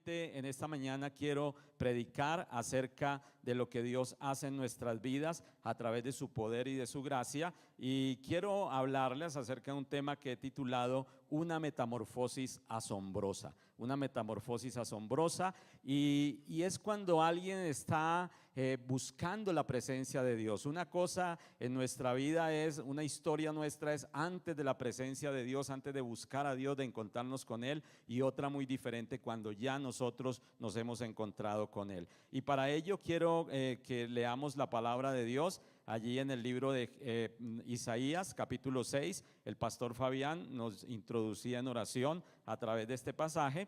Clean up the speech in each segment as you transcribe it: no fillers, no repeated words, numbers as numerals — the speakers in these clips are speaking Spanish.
nuevamente en esta mañana quiero predicar acerca de lo que Dios hace en nuestras vidas a través de su poder y de su gracia, y quiero hablarles acerca de un tema que he titulado Una metamorfosis asombrosa. Una metamorfosis asombrosa, y es cuando alguien está buscando la presencia de Dios. Una cosa en nuestra vida es, una historia nuestra es antes de la presencia de Dios, antes de buscar a Dios, de encontrarnos con Él, y otra muy diferente cuando ya nosotros nos hemos encontrado con Él. Y para ello quiero que leamos la palabra de Dios. Allí en el libro de Isaías, capítulo 6, el pastor Fabián nos introducía en oración a través de este pasaje,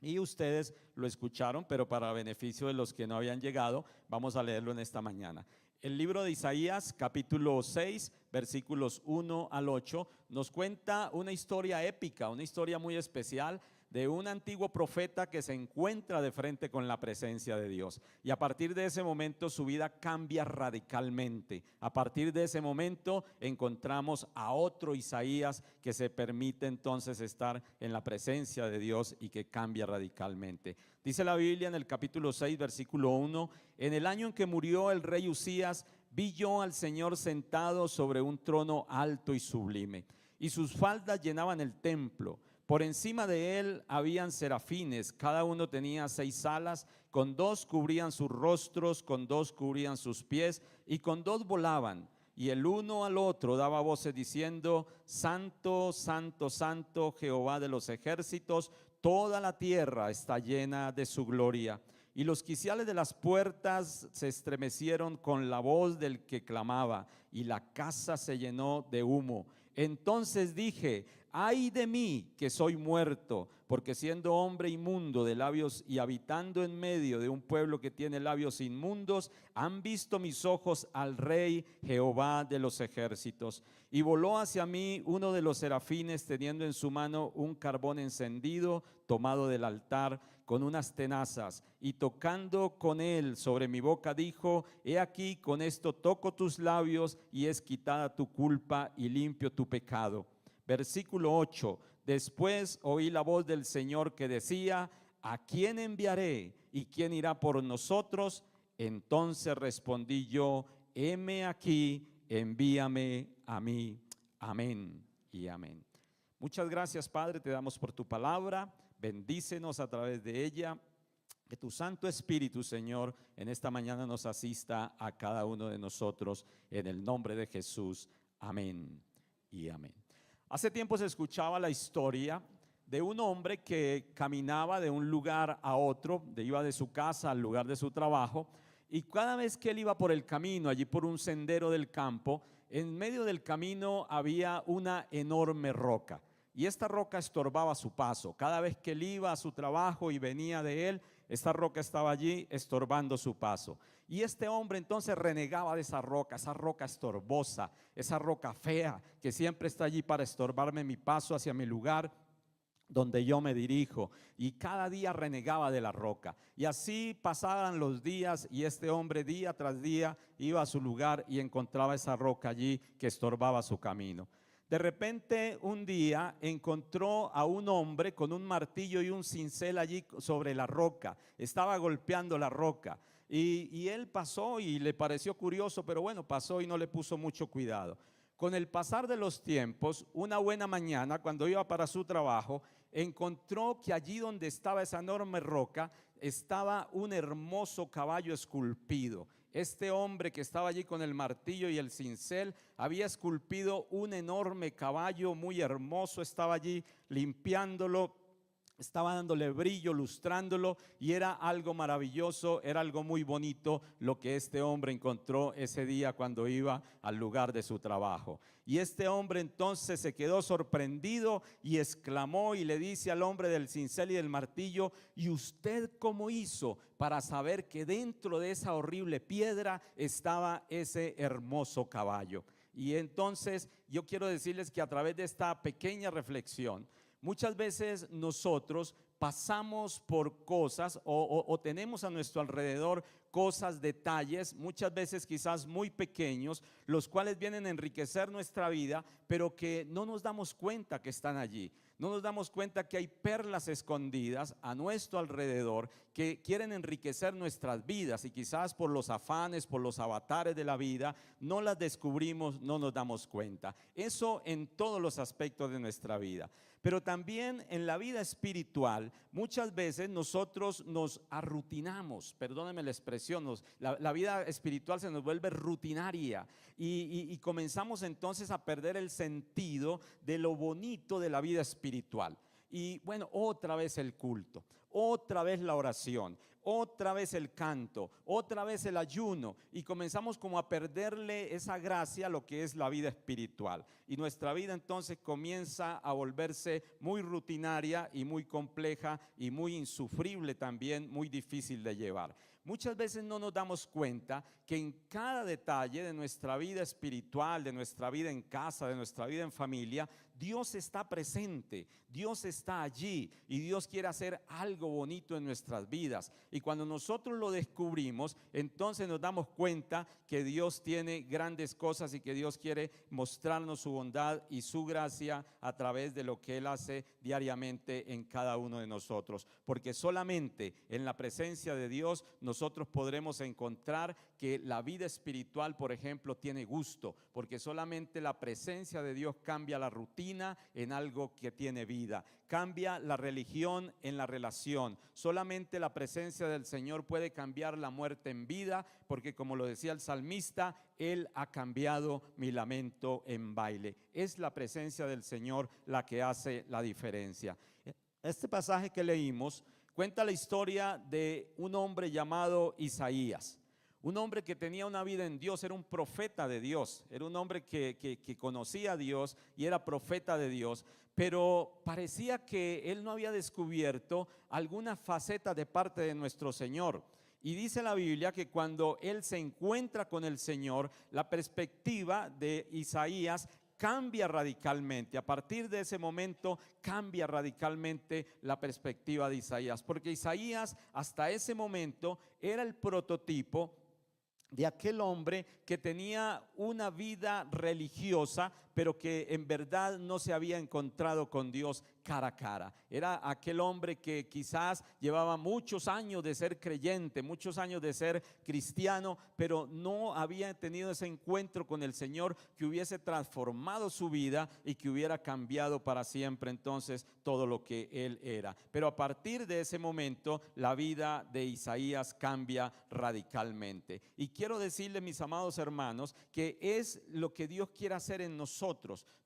y ustedes lo escucharon, pero para beneficio de los que no habían llegado, vamos a leerlo en esta mañana. El libro de Isaías, capítulo 6, versículos 1 al 8, nos cuenta una historia épica, una historia muy especial de un antiguo profeta que se encuentra de frente con la presencia de Dios. Y a partir de ese momento su vida cambia radicalmente. A partir de ese momento encontramos a otro Isaías que se permite entonces estar en la presencia de Dios y que cambia radicalmente. Dice la Biblia en el capítulo 6, versículo 1: en el año en que murió el rey Usías, vi yo al Señor sentado sobre un trono alto y sublime, y sus faldas llenaban el templo. Por encima de él habían serafines, cada uno tenía 6 alas, con 2 cubrían sus rostros, con 2 cubrían sus pies, y con 2 volaban. Y el uno al otro daba voces diciendo: Santo, Santo, Santo, Jehová de los ejércitos, toda la tierra está llena de su gloria. Y los quiciales de las puertas se estremecieron con la voz del que clamaba, y la casa se llenó de humo. Entonces dije: ay de mí, que soy muerto, porque siendo hombre inmundo de labios y habitando en medio de un pueblo que tiene labios inmundos, han visto mis ojos al Rey Jehová de los ejércitos. Y voló hacia mí uno de los serafines, teniendo en su mano un carbón encendido tomado del altar con unas tenazas, y tocando con él sobre mi boca dijo: he aquí, con esto toco tus labios, y es quitada tu culpa y limpio tu pecado. Versículo 8: después oí la voz del Señor que decía: ¿a quién enviaré? ¿Y quién irá por nosotros? Entonces respondí yo: heme aquí, envíame a mí. Amén y amén. Muchas gracias, Padre, te damos por tu palabra. Bendícenos a través de ella. Que tu Santo Espíritu, Señor, en esta mañana nos asista a cada uno de nosotros, en el nombre de Jesús. Amén y amén. Hace tiempo se escuchaba la historia de un hombre que caminaba de un lugar a otro, iba de su casa al lugar de su trabajo, y cada vez que él iba por el camino, allí por un sendero del campo, en medio del camino había una enorme roca, y esta roca estorbaba su paso. Cada vez que él iba a su trabajo y venía de él, esta roca estaba allí estorbando su paso. Y este hombre entonces renegaba de esa roca estorbosa, esa roca fea que siempre está allí para estorbarme mi paso hacia mi lugar donde yo me dirijo. Y cada día renegaba de la roca. Y así pasaban los días, y este hombre día tras día iba a su lugar y encontraba esa roca allí que estorbaba su camino. De repente un día encontró a un hombre con un martillo y un cincel allí sobre la roca. Estaba golpeando la roca, y él pasó y le pareció curioso, pero bueno, pasó y no le puso mucho cuidado. Con el pasar de los tiempos, una buena mañana, cuando iba para su trabajo, encontró que allí donde estaba esa enorme roca estaba un hermoso caballo esculpido. Este hombre que estaba allí con el martillo y el cincel había esculpido un enorme caballo muy hermoso, estaba allí limpiándolo, estaba dándole brillo, lustrándolo, y era algo maravilloso, era algo muy bonito lo que este hombre encontró ese día cuando iba al lugar de su trabajo. Y este hombre entonces se quedó sorprendido y exclamó y le dice al hombre del cincel y del martillo: ¿y usted cómo hizo para saber que dentro de esa horrible piedra estaba ese hermoso caballo? Y entonces yo quiero decirles que a través de esta pequeña reflexión, muchas veces nosotros pasamos por cosas o tenemos a nuestro alrededor cosas, detalles, muchas veces quizás muy pequeños, los cuales vienen a enriquecer nuestra vida, pero que no nos damos cuenta que están allí. No nos damos cuenta que hay perlas escondidas a nuestro alrededor que quieren enriquecer nuestras vidas y quizás por los afanes, por los avatares de la vida, no las descubrimos, no nos damos cuenta. Eso en todos los aspectos de nuestra vida. Pero también en la vida espiritual, muchas veces nosotros nos arrutinamos, perdónenme la expresión, la vida espiritual se nos vuelve rutinaria y comenzamos entonces a perder el sentido de lo bonito de la vida espiritual. Y bueno, otra vez el culto, otra vez la oración, otra vez el canto, otra vez el ayuno, y comenzamos como a perderle esa gracia a lo que es la vida espiritual, y nuestra vida entonces comienza a volverse muy rutinaria y muy compleja y muy insufrible también, muy difícil de llevar. Muchas veces no nos damos cuenta que en cada detalle de nuestra vida espiritual, de nuestra vida en casa, de nuestra vida en familia, Dios está presente, Dios está allí y Dios quiere hacer algo bonito en nuestras vidas. Y cuando nosotros lo descubrimos, entonces nos damos cuenta que Dios tiene grandes cosas y que Dios quiere mostrarnos su bondad y su gracia a través de lo que Él hace diariamente en cada uno de nosotros. Porque solamente en la presencia de Dios nosotros podremos encontrar que la vida espiritual, por ejemplo, tiene gusto, porque solamente la presencia de Dios cambia la rutina en algo que tiene vida, cambia la religión en la relación. Solamente la presencia del Señor puede cambiar la muerte en vida, porque como lo decía el salmista, Él ha cambiado mi lamento en baile. Es la presencia del Señor la que hace la diferencia. Este pasaje que leímos cuenta la historia de un hombre llamado Isaías. Un hombre que tenía una vida en Dios, era un profeta de Dios, era un hombre que conocía a Dios y era profeta de Dios, pero parecía que él no había descubierto alguna faceta de parte de nuestro Señor. Y dice la Biblia que cuando él se encuentra con el Señor, la perspectiva de Isaías cambia radicalmente. A partir de ese momento cambia radicalmente la perspectiva de Isaías, porque Isaías hasta ese momento era el prototipo de aquel hombre que tenía una vida religiosa, pero que en verdad no se había encontrado con Dios cara a cara. Era aquel hombre que quizás llevaba muchos años de ser creyente, muchos años de ser cristiano, pero no había tenido ese encuentro con el Señor que hubiese transformado su vida y que hubiera cambiado para siempre entonces todo lo que él era. Pero a partir de ese momento la vida de Isaías cambia radicalmente. Y quiero decirle, mis amados hermanos, que es lo que Dios quiere hacer en nosotros.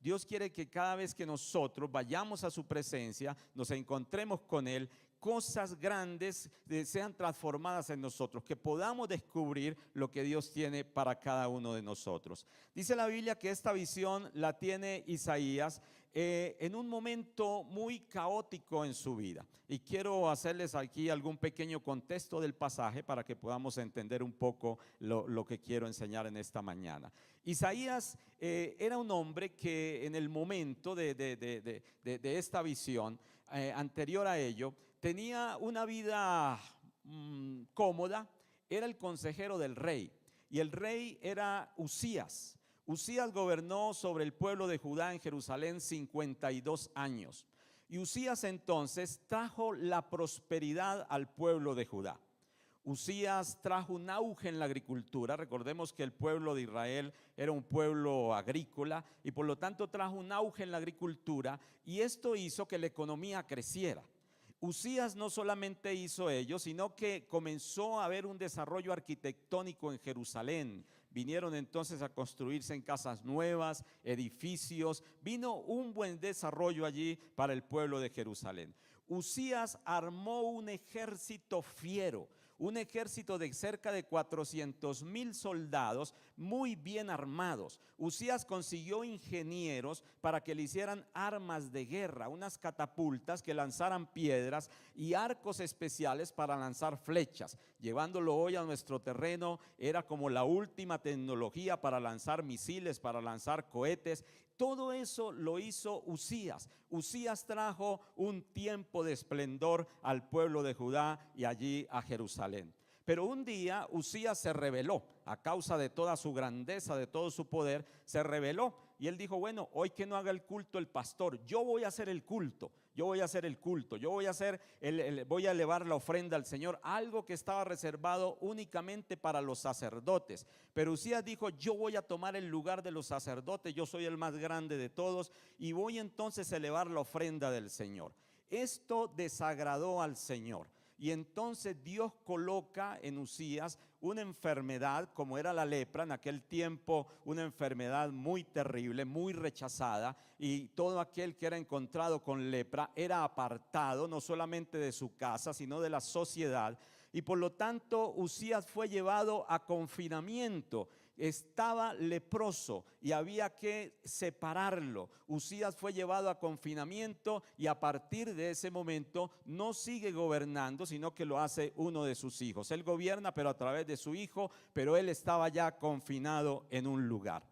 Dios quiere que cada vez que nosotros vayamos a su presencia, nos encontremos con Él, cosas grandes sean transformadas en nosotros, que podamos descubrir lo que Dios tiene para cada uno de nosotros. Dice la Biblia que esta visión la tiene Isaías en un momento muy caótico en su vida. Y quiero hacerles aquí algún pequeño contexto del pasaje para que podamos entender un poco lo que quiero enseñar en esta mañana. Isaías era un hombre que en el momento de esta visión, anterior a ello, tenía una vida cómoda, era el consejero del rey y el rey era Usías. Usías gobernó sobre el pueblo de Judá en Jerusalén 52 años. Y Usías entonces trajo la prosperidad al pueblo de Judá. Usías trajo un auge en la agricultura. Recordemos que el pueblo de Israel era un pueblo agrícola y por lo tanto trajo un auge en la agricultura, y esto hizo que la economía creciera. Usías no solamente hizo ello, sino que comenzó a haber un desarrollo arquitectónico en Jerusalén. Vinieron entonces a construirse en casas nuevas, edificios. Vino un buen desarrollo allí para el pueblo de Jerusalén. Usías armó un ejército fiero, un ejército de cerca de 400,000 soldados muy bien armados. Usías consiguió ingenieros para que le hicieran armas de guerra, unas catapultas que lanzaran piedras y arcos especiales para lanzar flechas. Llevándolo hoy a nuestro terreno, era como la última tecnología para lanzar misiles, para lanzar cohetes. Todo eso lo hizo Usías. Usías trajo un tiempo de esplendor al pueblo de Judá y allí a Jerusalén. Pero un día Usías se rebeló a causa de toda su grandeza, de todo su poder, se rebeló y él dijo, bueno, hoy que no haga el culto el pastor, yo voy a hacer el culto, yo voy a hacer el culto, yo voy a hacer voy a elevar la ofrenda al Señor, algo que estaba reservado únicamente para los sacerdotes. Pero Usías dijo, yo voy a tomar el lugar de los sacerdotes, yo soy el más grande de todos y voy entonces a elevar la ofrenda del Señor. Esto desagradó al Señor. Y entonces Dios coloca en Usías una enfermedad como era la lepra, en aquel tiempo una enfermedad muy terrible, muy rechazada, y todo aquel que era encontrado con lepra era apartado no solamente de su casa, sino de la sociedad. Y por lo tanto Usías fue llevado a confinamiento. Estaba leproso y había que separarlo. Usías fue llevado a confinamiento y a partir de ese momento no sigue gobernando, sino que lo hace uno de sus hijos. Él gobierna pero a través de su hijo, pero él estaba ya confinado en un lugar.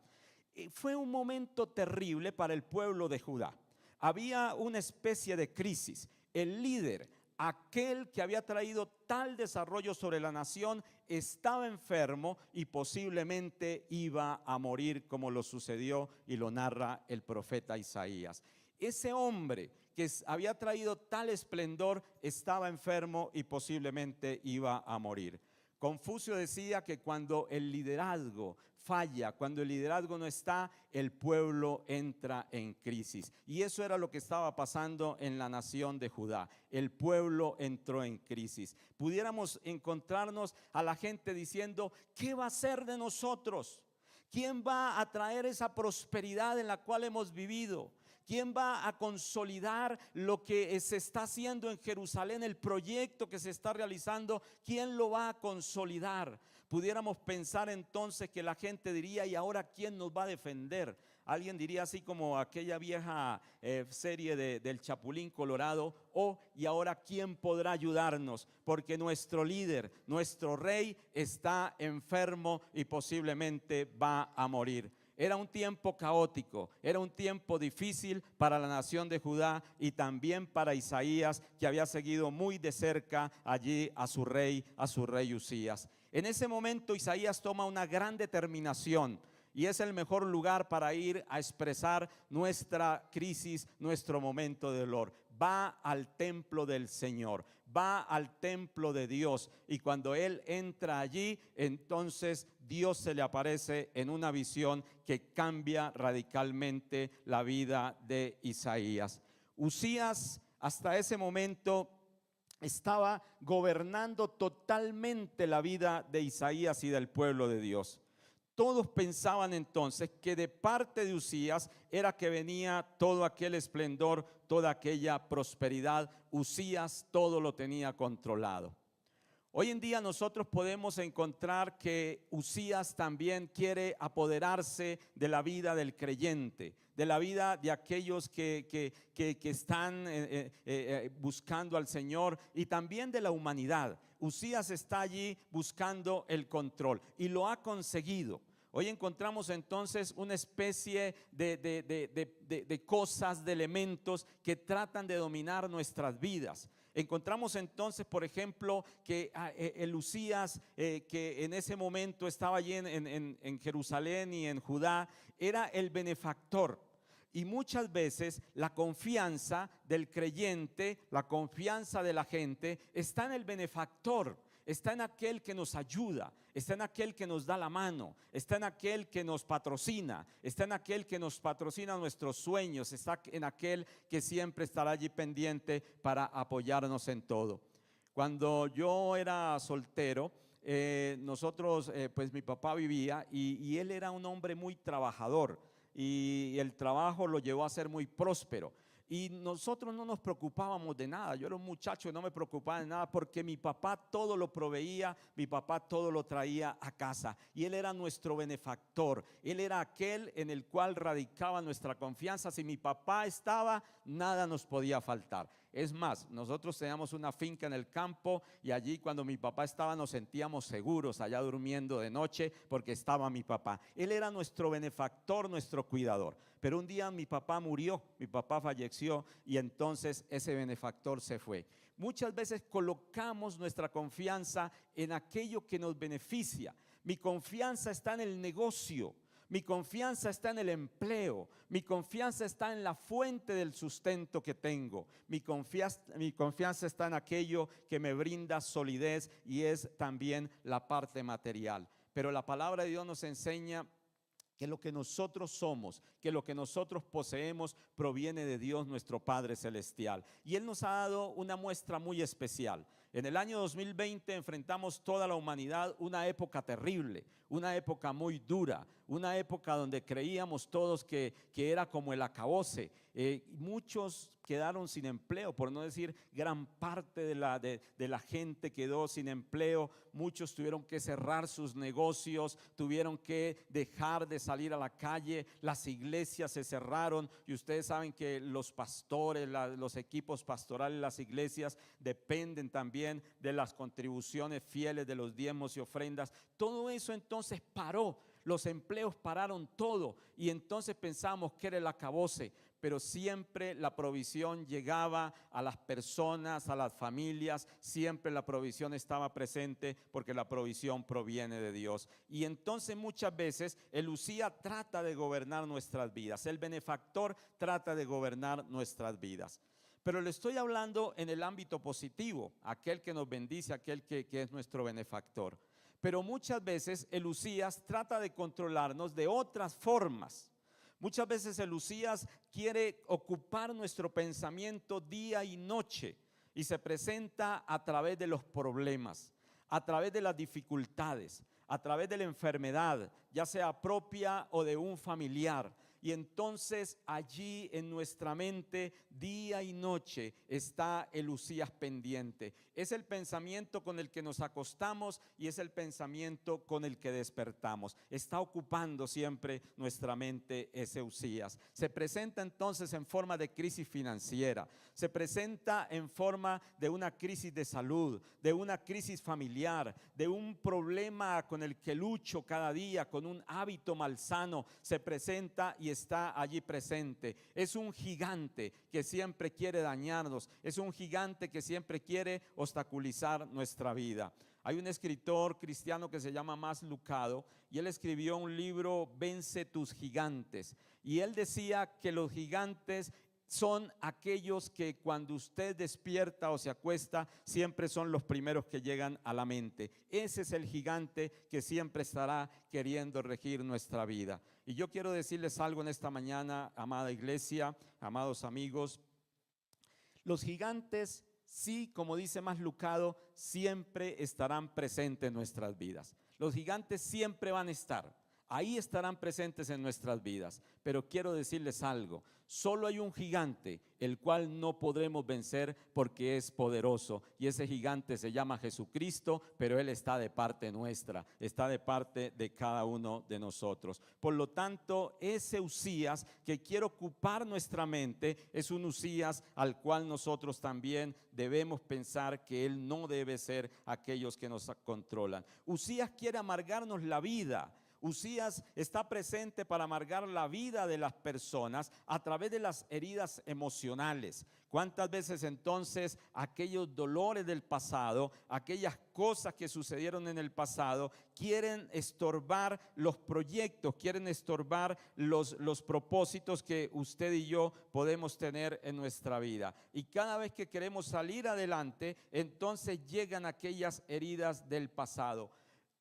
Fue un momento terrible para el pueblo de Judá. Había una especie de crisis. El líder, aquel que había traído tal desarrollo sobre la nación, estaba enfermo y posiblemente iba a morir, como lo sucedió y lo narra el profeta Isaías. Ese hombre que había traído tal esplendor estaba enfermo y posiblemente iba a morir. Confucio decía que cuando el liderazgo falla, cuando el liderazgo no está, el pueblo entra en crisis. Y eso era lo que estaba pasando en la nación de Judá. El pueblo entró en crisis. Pudiéramos encontrarnos a la gente diciendo, ¿qué va a ser de nosotros? ¿Quién va a traer esa prosperidad en la cual hemos vivido? ¿Quién va a consolidar lo que se está haciendo en Jerusalén, el proyecto que se está realizando? ¿Quién lo va a consolidar? Pudiéramos pensar entonces que la gente diría, ¿y ahora quién nos va a defender? Alguien diría así como aquella vieja serie del Chapulín Colorado, ¿y ahora quién podrá ayudarnos? Porque nuestro líder, nuestro rey está enfermo y posiblemente va a morir. Era un tiempo caótico, era un tiempo difícil para la nación de Judá y también para Isaías, que había seguido muy de cerca allí a su rey Usías. En ese momento Isaías toma una gran determinación y es el mejor lugar para ir a expresar nuestra crisis, nuestro momento de dolor. Va al templo del Señor, va al templo de Dios, y cuando él entra allí, entonces Dios se le aparece en una visión que cambia radicalmente la vida de Isaías. Usías hasta ese momento estaba gobernando totalmente la vida de Isaías y del pueblo de Dios. Todos pensaban entonces que de parte de Usías era que venía todo aquel esplendor, toda aquella prosperidad. Usías todo lo tenía controlado. Hoy en día nosotros podemos encontrar que Usías también quiere apoderarse de la vida del creyente, de la vida de aquellos que están buscando al Señor, y también de la humanidad. Usías está allí buscando el control y lo ha conseguido. Hoy encontramos entonces una especie de cosas, de elementos que tratan de dominar nuestras vidas. Encontramos entonces, por ejemplo, que el Usías, que en ese momento estaba allí en Jerusalén y en Judá, era el benefactor. Y muchas veces la confianza del creyente, la confianza de la gente está en el benefactor, está en aquel que nos ayuda, está en aquel que nos da la mano, está en aquel que nos patrocina, está en aquel que nos patrocina nuestros sueños, está en aquel que siempre estará allí pendiente para apoyarnos en todo. Cuando yo era soltero, nosotros, pues mi papá vivía y él era un hombre muy trabajador, y el trabajo lo llevó a ser muy próspero. Y nosotros no nos preocupábamos de nada. Yo era un muchacho y no me preocupaba de nada porque mi papá todo lo proveía, mi papá todo lo traía a casa. Y él era nuestro benefactor. Él era aquel en el cual radicaba nuestra confianza. Si mi papá estaba, nada nos podía faltar. Es más, nosotros teníamos una finca en el campo y allí cuando mi papá estaba nos sentíamos seguros allá durmiendo de noche porque estaba mi papá. Él era nuestro benefactor, nuestro cuidador. Pero un día mi papá murió, mi papá falleció. desapareció y entonces ese benefactor se fue. Muchas veces colocamos nuestra confianza en aquello que nos beneficia. Mi confianza está en el negocio. Mi confianza está en el empleo, mi confianza está en la fuente del sustento que tengo, mi confianza está en aquello que me brinda solidez y es también la parte material. Pero la palabra de Dios nos enseña que lo que nosotros somos, que lo que nosotros poseemos proviene de Dios nuestro Padre Celestial. Y Él nos ha dado una muestra muy especial. En el año 2020 enfrentamos toda la humanidad una época terrible, una época muy dura, una época donde creíamos todos que era como el acabose. Muchos quedaron sin empleo, por no decir gran parte de la gente quedó sin empleo. Muchos tuvieron que cerrar sus negocios, tuvieron que dejar de salir a la calle, las iglesias se cerraron y ustedes saben que los pastores, los equipos pastorales, las iglesias dependen también de las contribuciones fieles, de los diezmos y ofrendas. Todo eso entonces paró, los empleos pararon todo y entonces pensamos que era el acabose. Pero siempre la provisión llegaba a las personas, a las familias, siempre la provisión estaba presente porque la provisión proviene de Dios. Y entonces muchas veces el Usía trata de gobernar nuestras vidas, el benefactor trata de gobernar nuestras vidas. Pero le estoy hablando en el ámbito positivo, aquel que nos bendice, aquel que es nuestro benefactor. Pero muchas veces el Usías trata de controlarnos de otras formas. Muchas veces el Usías quiere ocupar nuestro pensamiento día y noche y se presenta a través de los problemas, a través de las dificultades, a través de la enfermedad, ya sea propia o de un familiar. Y entonces allí en nuestra mente día y noche está el Usías pendiente. Es el pensamiento con el que nos acostamos y es el pensamiento con el que despertamos. Está ocupando siempre nuestra mente ese Usías. Se presenta entonces en forma de crisis financiera, se presenta en forma de una crisis de salud, de una crisis familiar, de un problema con el que lucho cada día, con un hábito malsano. Se presenta y está allí presente. Es un gigante que siempre quiere dañarnos, es un gigante que siempre quiere obstaculizar nuestra vida. Hay un escritor cristiano que se llama Mas Lucado y él escribió un libro, Vence tus gigantes, y él decía que los gigantes son aquellos que cuando usted despierta o se acuesta siempre son los primeros que llegan a la mente. Ese es el gigante que siempre estará queriendo regir nuestra vida. Y yo quiero decirles algo en esta mañana, amada iglesia, amados amigos. Los gigantes, sí, como dice Mas Lucado, siempre estarán presentes en nuestras vidas. Los gigantes siempre van a estar. Ahí estarán presentes en nuestras vidas. Pero quiero decirles algo, solo hay un gigante el cual no podremos vencer porque es poderoso, y ese gigante se llama Jesucristo, pero Él está de parte nuestra, está de parte de cada uno de nosotros. Por lo tanto, ese Usías que quiere ocupar nuestra mente es un Usías al cual nosotros también debemos pensar que Él no debe ser aquellos que nos controlan. Usías quiere amargarnos la vida. Usías está presente para amargar la vida de las personas a través de las heridas emocionales. ¿Cuántas veces entonces aquellos dolores del pasado, aquellas cosas que sucedieron en el pasado, quieren estorbar los proyectos, quieren estorbar los propósitos que usted y yo podemos tener en nuestra vida? Y cada vez que queremos salir adelante, entonces llegan aquellas heridas del pasado.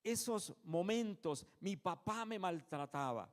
Esos momentos, mi papá me maltrataba,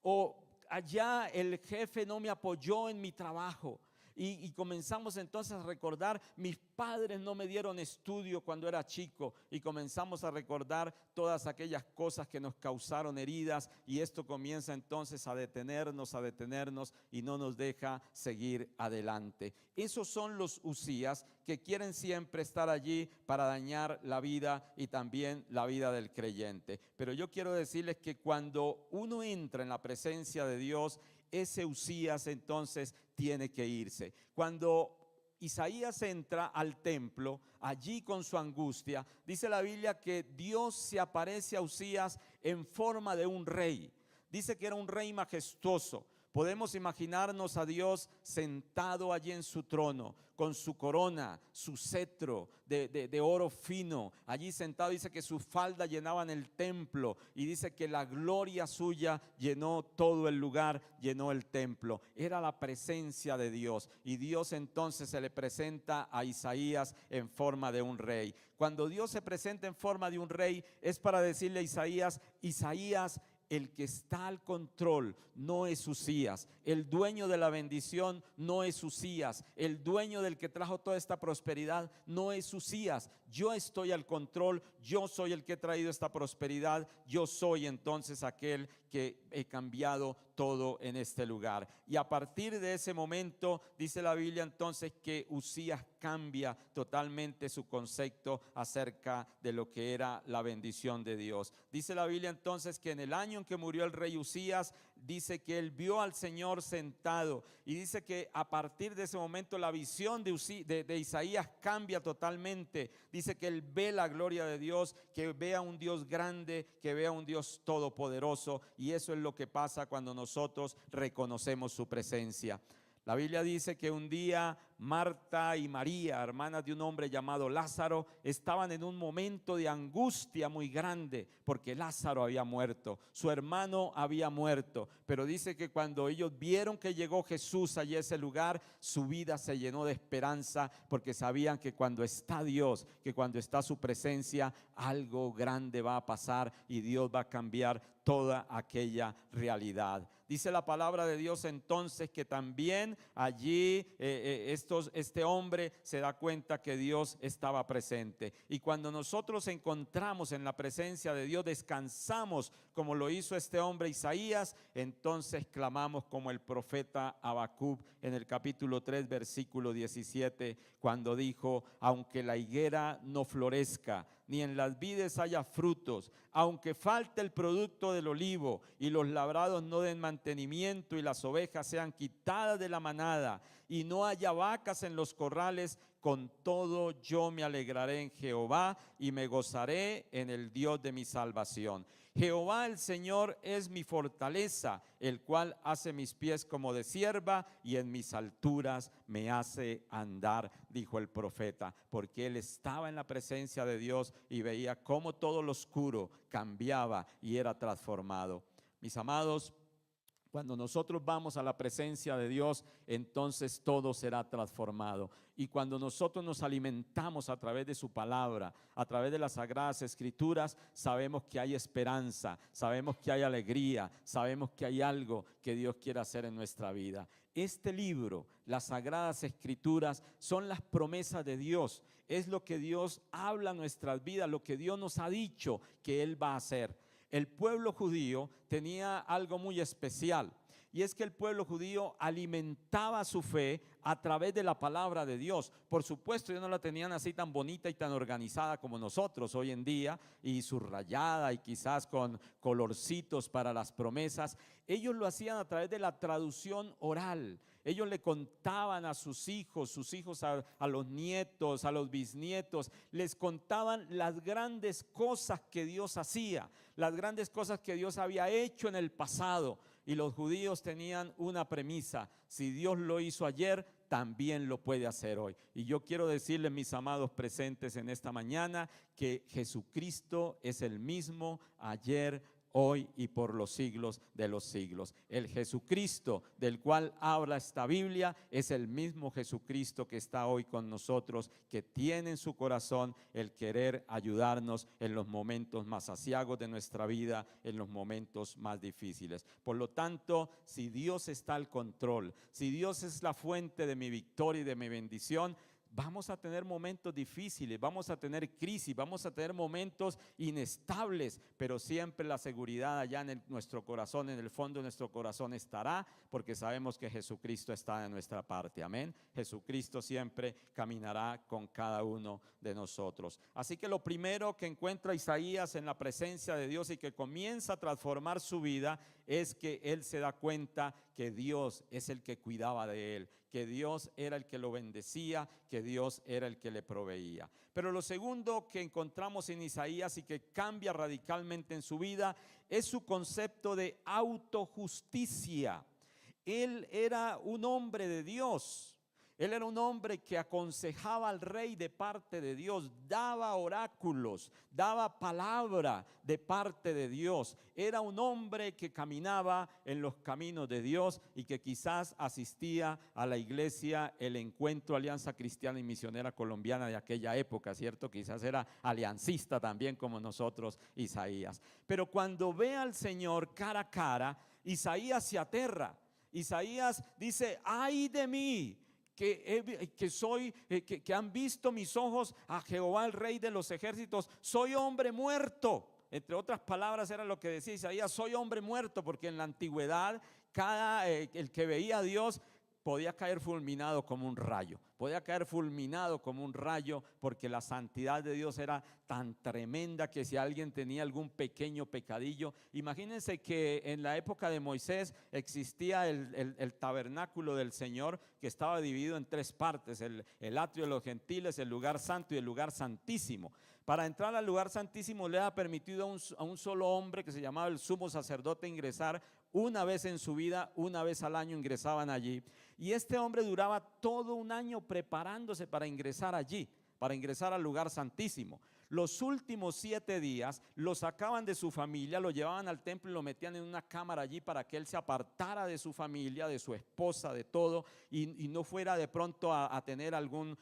o allá el jefe no me apoyó en mi trabajo, y comenzamos entonces a recordar, mis padres no me dieron estudio cuando era chico, y comenzamos a recordar todas aquellas cosas que nos causaron heridas, y esto comienza entonces a detenernos y no nos deja seguir adelante. Esos son los Usías que quieren siempre estar allí para dañar la vida y también la vida del creyente. Pero yo quiero decirles que cuando uno entra en la presencia de Dios, ese Usías entonces tiene que irse. Cuando Isaías entra al templo, allí con su angustia, dice la Biblia que Dios se aparece a Usías en forma de un rey. Dice que era un rey majestuoso, Podemos imaginarnos a Dios sentado allí en su trono, con su corona, su cetro de oro fino, allí sentado. Dice que sus faldas llenaban el templo y dice que la gloria suya llenó todo el lugar, llenó el templo. Era la presencia de Dios, y Dios entonces se le presenta a Isaías en forma de un rey. Cuando Dios se presenta en forma de un rey, es para decirle a Isaías: Isaías, el que está al control no es Usías, el dueño de la bendición no es Usías, el dueño del que trajo toda esta prosperidad no es Usías. Yo estoy al control, yo soy el que he traído esta prosperidad, yo soy entonces aquel que he cambiado todo en este lugar. Y a partir de ese momento dice la Biblia entonces que Usías cambia totalmente su concepto acerca de lo que era la bendición de Dios. Dice la Biblia entonces que en el año en que murió el rey Usías, dice que él vio al Señor sentado, y dice que a partir de ese momento la visión de Isaías cambia totalmente. Dice que él ve la gloria de Dios, que ve a un Dios grande, que ve a un Dios todopoderoso, y eso es lo que pasa cuando nosotros reconocemos su presencia. La Biblia dice que un día Marta y María, hermanas de un hombre llamado Lázaro, estaban en un momento de angustia muy grande porque Lázaro había muerto, su hermano había muerto. Pero dice que cuando ellos vieron que llegó Jesús allí a ese lugar, su vida se llenó de esperanza, porque sabían que cuando está Dios, que cuando está su presencia, algo grande va a pasar y Dios va a cambiar toda aquella realidad. Dice la palabra de Dios entonces que también allí este hombre se da cuenta que Dios estaba presente. Y cuando nosotros encontramos en la presencia de Dios, descansamos como lo hizo este hombre Isaías, entonces clamamos como el profeta Habacuc en el capítulo 3 versículo 17, cuando dijo: aunque la higuera no florezca, ni en las vides haya frutos, aunque falte el producto del olivo y los labrados no den mantenimiento y las ovejas sean quitadas de la manada y no haya vacas en los corrales, con todo yo me alegraré en Jehová y me gozaré en el Dios de mi salvación. Jehová el Señor es mi fortaleza, el cual hace mis pies como de cierva y en mis alturas me hace andar, dijo el profeta, porque él estaba en la presencia de Dios y veía cómo todo lo oscuro cambiaba y era transformado. Mis amados, cuando nosotros vamos a la presencia de Dios, entonces todo será transformado. Y cuando nosotros nos alimentamos a través de su palabra, a través de las sagradas escrituras, sabemos que hay esperanza, sabemos que hay alegría, sabemos que hay algo que Dios quiere hacer en nuestra vida. Este libro, las sagradas escrituras, son las promesas de Dios. Es lo que Dios habla en nuestras vidas, lo que Dios nos ha dicho que Él va a hacer. El pueblo judío tenía algo muy especial, y es que el pueblo judío alimentaba su fe a través de la palabra de Dios. Por supuesto, ellos no la tenían así tan bonita y tan organizada como nosotros hoy en día, y subrayada y quizás con colorcitos para las promesas. Ellos lo hacían a través de la traducción oral. Ellos le contaban a sus hijos a los nietos, a los bisnietos, les contaban las grandes cosas que Dios hacía, las grandes cosas que Dios había hecho en el pasado. Y los judíos tenían una premisa: si Dios lo hizo ayer, también lo puede hacer hoy. Y yo quiero decirles, mis amados presentes en esta mañana, que Jesucristo es el mismo ayer, hoy y por los siglos de los siglos. El Jesucristo del cual habla esta Biblia es el mismo Jesucristo que está hoy con nosotros, que tiene en su corazón el querer ayudarnos en los momentos más aciagos de nuestra vida, en los momentos más difíciles. Por lo tanto, si Dios está al control, si Dios es la fuente de mi victoria y de mi bendición, vamos a tener momentos difíciles, vamos a tener crisis, vamos a tener momentos inestables, pero siempre la seguridad allá en nuestro corazón, en el fondo de nuestro corazón estará, porque sabemos que Jesucristo está de nuestra parte. Amén. Jesucristo siempre caminará con cada uno de nosotros. Así que lo primero que encuentra Isaías en la presencia de Dios y que comienza a transformar su vida es que él se da cuenta que Dios es el que cuidaba de él, que Dios era el que lo bendecía, que Dios era el que le proveía. Pero lo segundo que encontramos en Isaías y que cambia radicalmente en su vida es su concepto de autojusticia. Él era un hombre de Dios. Él era un hombre que aconsejaba al rey de parte de Dios, daba oráculos, daba palabra de parte de Dios. Era un hombre que caminaba en los caminos de Dios y que quizás asistía a la iglesia, el Encuentro Alianza Cristiana y Misionera Colombiana de aquella época, ¿cierto? Quizás era aliancista también como nosotros, Isaías. Pero cuando ve al Señor cara a cara, Isaías se aterra. Isaías dice: ay de mí, que han visto mis ojos a Jehová, el Rey de los ejércitos. Soy hombre muerto. Entre otras palabras era lo que decía Isaías: soy hombre muerto, porque en la antigüedad el que veía a Dios podía caer fulminado como un rayo, podía caer fulminado como un rayo, porque la santidad de Dios era tan tremenda que si alguien tenía algún pequeño pecadillo, imagínense que en la época de Moisés existía el tabernáculo del Señor, que estaba dividido en tres partes: el atrio de los gentiles, el lugar santo y el lugar santísimo. Para entrar al lugar santísimo le ha permitido a un solo hombre, que se llamaba el sumo sacerdote, ingresar una vez en su vida. Una vez al año ingresaban allí, y este hombre duraba todo un año preparándose para ingresar allí, para ingresar al lugar santísimo. Los últimos 7 días lo sacaban de su familia, lo llevaban al templo y lo metían en una cámara allí, para que él se apartara de su familia, de su esposa, de todo, y no fuera de pronto a tener algún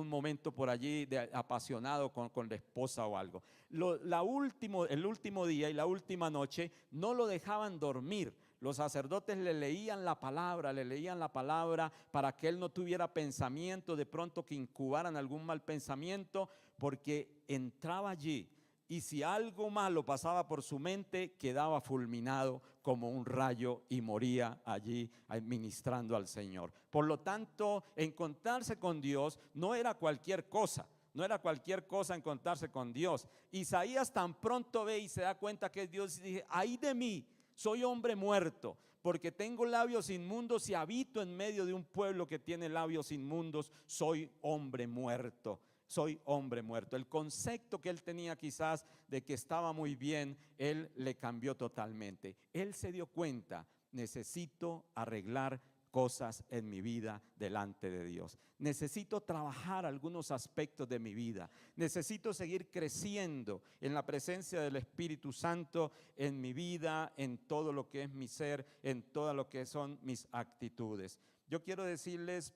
momento por allí apasionado con la esposa o algo. El último día y la última noche no lo dejaban dormir. Los sacerdotes le leían la palabra para que él no tuviera pensamiento de pronto que incubaran algún mal pensamiento, porque entraba allí y si algo malo pasaba por su mente, quedaba fulminado como un rayo y moría allí ministrando al Señor. Por lo tanto, encontrarse con Dios no era cualquier cosa. No era cualquier cosa encontrarse con Dios. Isaías tan pronto ve y se da cuenta que es Dios, y dice: ay de mí, soy hombre muerto, porque tengo labios inmundos y habito en medio de un pueblo que tiene labios inmundos. Soy hombre muerto. Soy hombre muerto. El concepto que él tenía quizás de que estaba muy bien, él le cambió totalmente. Él se dio cuenta: necesito arreglar cosas en mi vida delante de Dios. Necesito trabajar algunos aspectos de mi vida. Necesito seguir creciendo en la presencia del Espíritu Santo en mi vida, en todo lo que es mi ser, en todo lo que son mis actitudes. Yo quiero decirles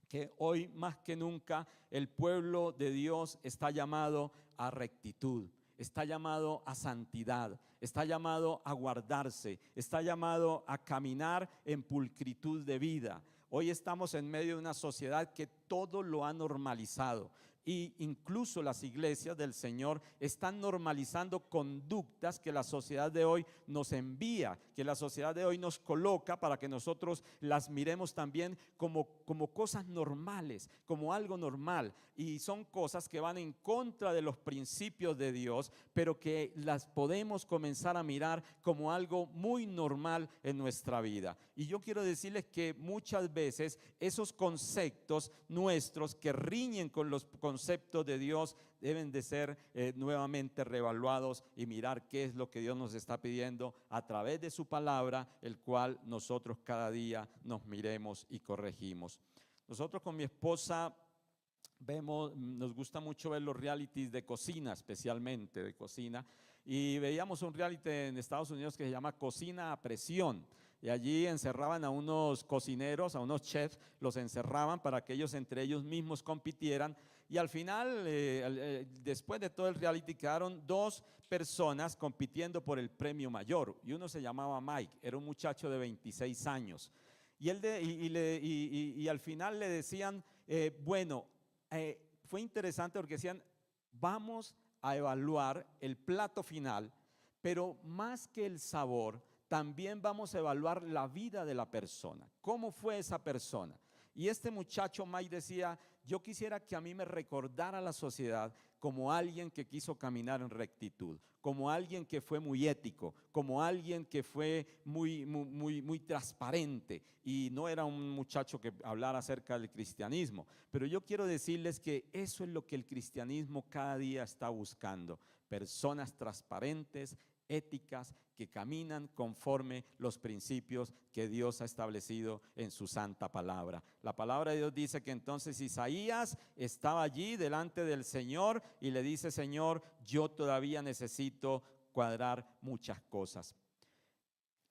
que hoy más que nunca el pueblo de Dios está llamado a rectitud, está llamado a santidad, está llamado a guardarse, está llamado a caminar en pulcritud de vida. Hoy estamos en medio de una sociedad que todo lo ha normalizado. Y incluso las iglesias del Señor están normalizando conductas que la sociedad de hoy nos envía, que la sociedad de hoy nos coloca para que nosotros las miremos también como cosas normales, como algo normal. Y son cosas que van en contra de los principios de Dios, pero que las podemos comenzar a mirar como algo muy normal en nuestra vida. Y yo quiero decirles que muchas veces esos conceptos nuestros que riñen con los conceptos de Dios deben de ser nuevamente reevaluados y mirar qué es lo que Dios nos está pidiendo a través de su palabra, el cual nosotros cada día nos miremos y corregimos. Nosotros con mi esposa nos gusta mucho ver los realities de cocina, especialmente de cocina, y veíamos un reality en Estados Unidos que se llama Cocina a Presión. Y allí encerraban a unos cocineros, a unos chefs, los encerraban para que ellos entre ellos mismos compitieran. Y al final, después de todo el reality, quedaron 2 personas compitiendo por el premio mayor. Y uno se llamaba Mike, era un muchacho de 26 años. Y al final le decían, fue interesante porque decían: vamos a evaluar el plato final, pero más que el sabor, también vamos a evaluar la vida de la persona. ¿Cómo fue esa persona? Y este muchacho Mike decía: yo quisiera que a mí me recordara la sociedad como alguien que quiso caminar en rectitud, como alguien que fue muy ético, como alguien que fue muy transparente, y no era un muchacho que hablara acerca del cristianismo. Pero yo quiero decirles que eso es lo que el cristianismo cada día está buscando: personas transparentes, éticas que caminan conforme los principios que Dios ha establecido en su santa palabra. La palabra de Dios dice que entonces Isaías estaba allí delante del Señor y le dice: Señor, yo todavía necesito cuadrar muchas cosas.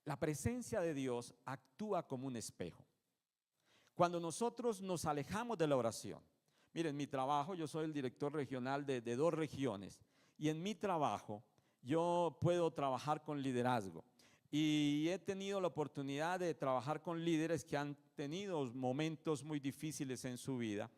La presencia de Dios actúa como un espejo. Cuando nosotros nos alejamos de la oración, miren, mi trabajo, yo soy el director regional de 2 regiones, y en mi trabajo yo puedo trabajar con liderazgo, y he tenido la oportunidad de trabajar con líderes que han tenido momentos muy difíciles en su vida,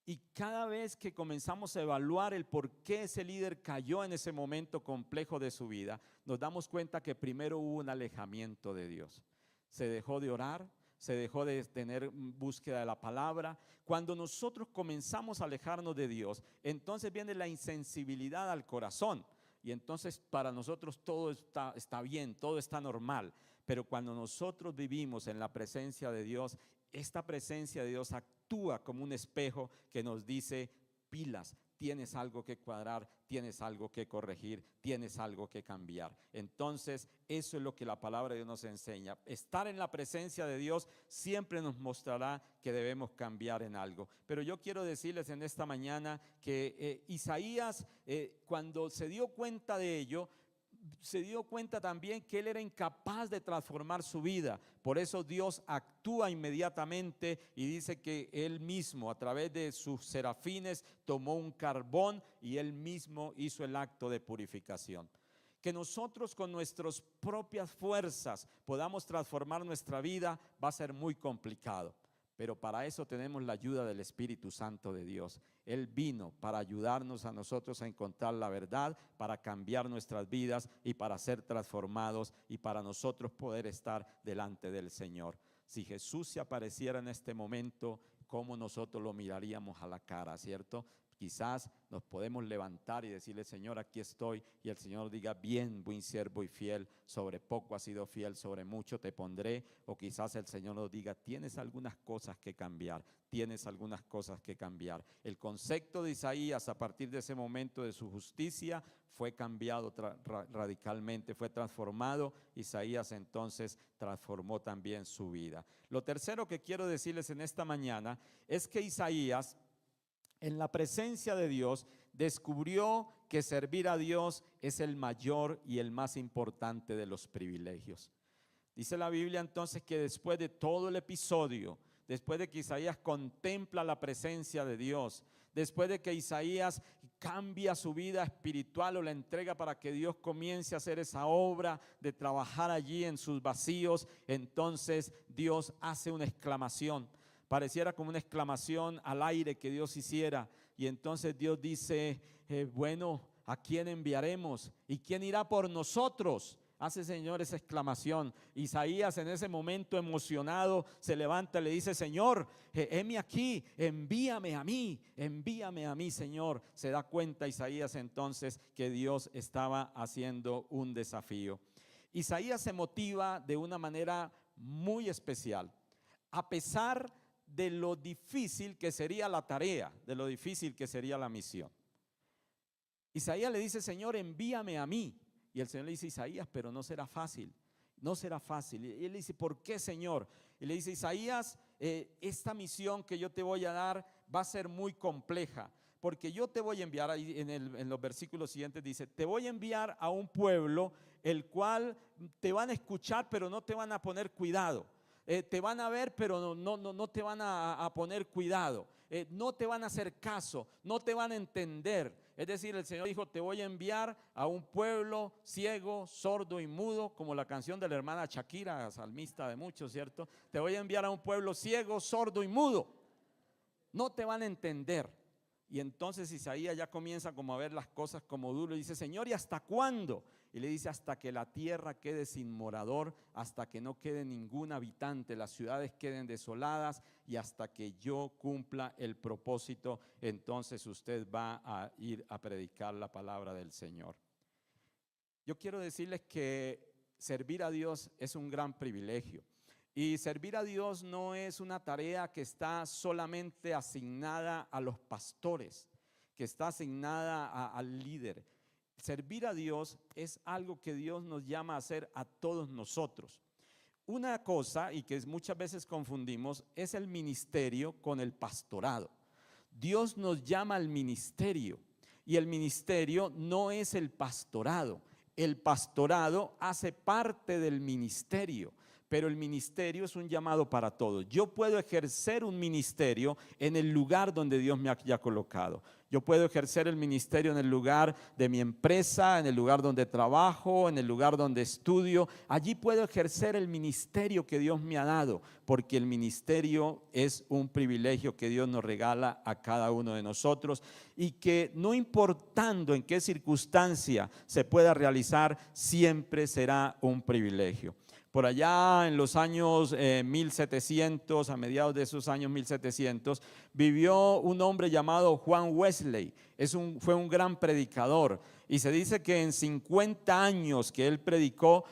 y cada vez que comenzamos a evaluar el por qué ese líder cayó en ese momento complejo de su vida, nos damos cuenta que primero hubo un alejamiento de Dios. Se dejó de orar, se dejó de tener búsqueda de la palabra. Cuando nosotros comenzamos a alejarnos de Dios, entonces viene la insensibilidad al corazón. Y entonces para nosotros todo está bien, todo está normal. Pero cuando nosotros vivimos en la presencia de Dios, esta presencia de Dios actúa como un espejo que nos dice: pilas, tienes algo que cuadrar, tienes algo que corregir, tienes algo que cambiar. Entonces, eso es lo que la palabra de Dios nos enseña. Estar en la presencia de Dios siempre nos mostrará que debemos cambiar en algo. Pero yo quiero decirles en esta mañana que Isaías, cuando se dio cuenta de ello, se dio cuenta también que él era incapaz de transformar su vida. Por eso Dios actúa inmediatamente y dice que él mismo, a través de sus serafines, tomó un carbón y él mismo hizo el acto de purificación. Que nosotros con nuestras propias fuerzas podamos transformar nuestra vida va a ser muy complicado. Pero para eso tenemos la ayuda del Espíritu Santo de Dios. Él vino para ayudarnos a nosotros a encontrar la verdad, para cambiar nuestras vidas y para ser transformados y para nosotros poder estar delante del Señor. Si Jesús se apareciera en este momento, ¿cómo nosotros lo miraríamos a la cara, cierto? Quizás nos podemos levantar y decirle: Señor, aquí estoy, y el Señor diga: bien, buen siervo y fiel, sobre poco has sido fiel, sobre mucho te pondré. O quizás el Señor nos diga: tienes algunas cosas que cambiar, tienes algunas cosas que cambiar. El concepto de Isaías a partir de ese momento de su justicia fue cambiado radicalmente, fue transformado. Isaías entonces transformó también su vida. Lo tercero que quiero decirles en esta mañana es que Isaías, en la presencia de Dios, descubrió que servir a Dios es el mayor y el más importante de los privilegios. Dice la Biblia entonces que después de todo el episodio, después de que Isaías contempla la presencia de Dios, después de que Isaías cambia su vida espiritual o la entrega para que Dios comience a hacer esa obra de trabajar allí en sus vacíos, entonces Dios hace una exclamación. Pareciera como una exclamación al aire que Dios hiciera. Y entonces Dios dice: bueno, ¿a quién enviaremos? ¿Y quién irá por nosotros? Hace, Señor, esa exclamación. Isaías en ese momento emocionado se levanta y le dice: Señor, heme aquí, envíame a mí, Señor. Se da cuenta Isaías entonces que Dios estaba haciendo un desafío. Isaías se motiva de una manera muy especial, a pesar de lo difícil que sería la tarea, de lo difícil que sería la misión. Isaías le dice: Señor, envíame a mí. Y el Señor le dice: Isaías, pero no será fácil, no será fácil. Y él le dice: ¿por qué, Señor? Y le dice: Isaías, esta misión que yo te voy a dar va a ser muy compleja, porque yo te voy a enviar, ahí en los versículos siguientes dice: te voy a enviar a un pueblo el cual te van a escuchar, pero no te van a poner cuidado. Te van a ver, pero no te van a poner cuidado. No te van a hacer caso, no te van a entender. Es decir, el Señor dijo: te voy a enviar a un pueblo ciego, sordo y mudo, como la canción de la hermana Shakira, salmista de muchos, ¿cierto? Te voy a enviar a un pueblo ciego, sordo y mudo. No te van a entender. Y entonces Isaías ya comienza como a ver las cosas como duro y dice: Señor, ¿y hasta cuándo? Y le dice: hasta que la tierra quede sin morador, hasta que no quede ningún habitante, las ciudades queden desoladas, y hasta que yo cumpla el propósito, entonces usted va a ir a predicar la palabra del Señor. Yo quiero decirles que servir a Dios es un gran privilegio. Y servir a Dios no es una tarea que está solamente asignada a los pastores, que está asignada al líder. Servir a Dios es algo que Dios nos llama a hacer a todos nosotros. Una cosa, y que muchas veces confundimos, es el ministerio con el pastorado. Dios nos llama al ministerio y el ministerio no es el pastorado. El pastorado hace parte del ministerio, pero el ministerio es un llamado para todos. Yo puedo ejercer un ministerio en el lugar donde Dios me haya colocado. Yo puedo ejercer el ministerio en el lugar de mi empresa, en el lugar donde trabajo, en el lugar donde estudio. Allí puedo ejercer el ministerio que Dios me ha dado, porque el ministerio es un privilegio que Dios nos regala a cada uno de nosotros y que no importando en qué circunstancia se pueda realizar, siempre será un privilegio. Por allá en los años 1700, a mediados de esos años 1700, vivió un hombre llamado Juan Wesley. Fue un gran predicador y se dice que en 50 años que él predicó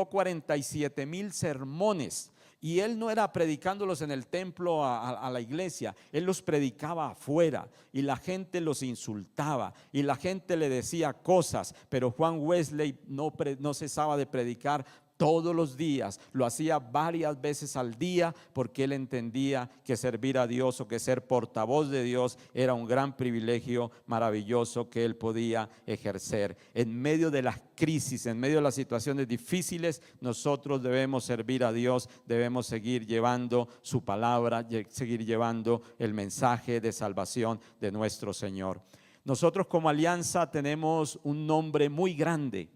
47,000 sermones. Y él no era predicándolos en el templo a la iglesia, él los predicaba afuera y la gente los insultaba y la gente le decía cosas, pero Juan Wesley no cesaba de predicar todos los días, lo hacía varias veces al día porque él entendía que servir a Dios o que ser portavoz de Dios era un gran privilegio maravilloso que él podía ejercer. En medio de las crisis, en medio de las situaciones difíciles, nosotros debemos servir a Dios, debemos seguir llevando su palabra, seguir llevando el mensaje de salvación de nuestro Señor. Nosotros como Alianza tenemos un nombre muy grande,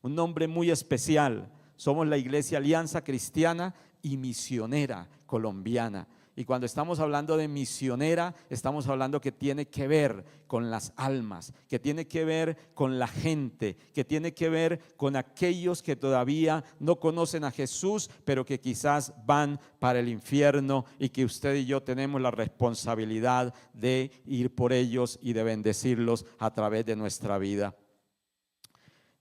un nombre muy especial. Somos la Iglesia Alianza Cristiana y Misionera Colombiana. Y cuando estamos hablando de misionera, estamos hablando que tiene que ver con las almas, que tiene que ver con la gente, que tiene que ver con aquellos que todavía no conocen a Jesús, pero que quizás van para el infierno y que usted y yo tenemos la responsabilidad de ir por ellos y de bendecirlos a través de nuestra vida.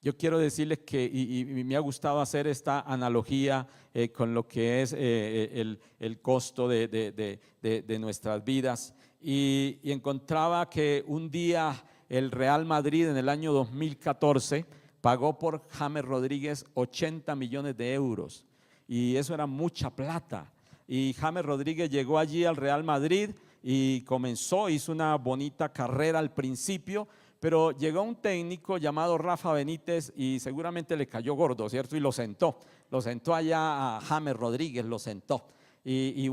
Yo quiero decirles que, y me ha gustado hacer esta analogía con lo que es el costo de nuestras vidas. Y encontraba que un día el Real Madrid en el año 2014 pagó por James Rodríguez 80 millones de euros. Y eso era mucha plata. Y James Rodríguez llegó allí al Real Madrid y hizo una bonita carrera al principio. Pero llegó un técnico llamado Rafa Benítez y seguramente le cayó gordo, ¿cierto? Y lo sentó allá a James Rodríguez, lo sentó. Y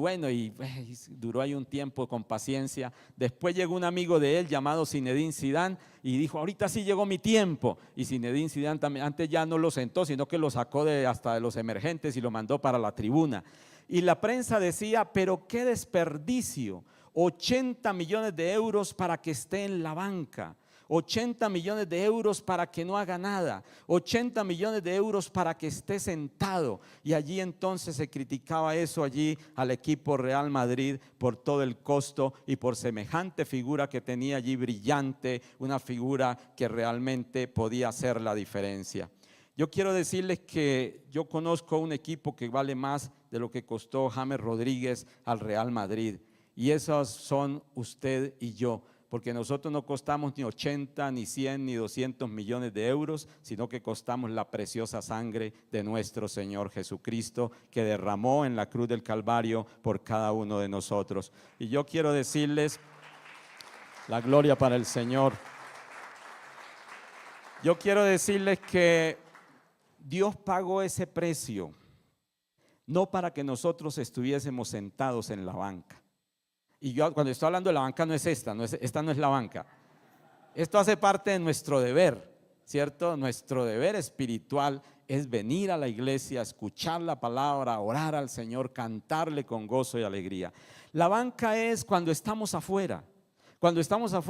duró ahí un tiempo con paciencia. Después llegó un amigo de él llamado Zinedine Zidane y dijo, ahorita sí llegó mi tiempo. Y Zinedine Zidane también, antes ya no lo sentó, sino que lo sacó hasta de los emergentes y lo mandó para la tribuna. Y la prensa decía, pero qué desperdicio, 80 millones de euros para que esté en la banca. 80 millones de euros para que no haga nada, 80 millones de euros para que esté sentado. Y allí entonces se criticaba eso allí al equipo Real Madrid por todo el costo y por semejante figura que tenía allí brillante, una figura que realmente podía hacer la diferencia. Yo quiero decirles que yo conozco un equipo que vale más de lo que costó James Rodríguez al Real Madrid, y esos son usted y yo. Porque nosotros no costamos ni 80, ni 100, ni 200 millones de euros, sino que costamos la preciosa sangre de nuestro Señor Jesucristo, que derramó en la cruz del Calvario por cada uno de nosotros. Y yo quiero decirles, la gloria para el Señor. Yo quiero decirles que Dios pagó ese precio, no para que nosotros estuviésemos sentados en la banca. Y yo cuando estoy hablando de la banca no es esta no es la banca. Esto hace parte de nuestro deber, ¿cierto? Nuestro deber espiritual es venir a la iglesia, escuchar la palabra, orar al Señor, cantarle con gozo y alegría. La banca es cuando estamos afuera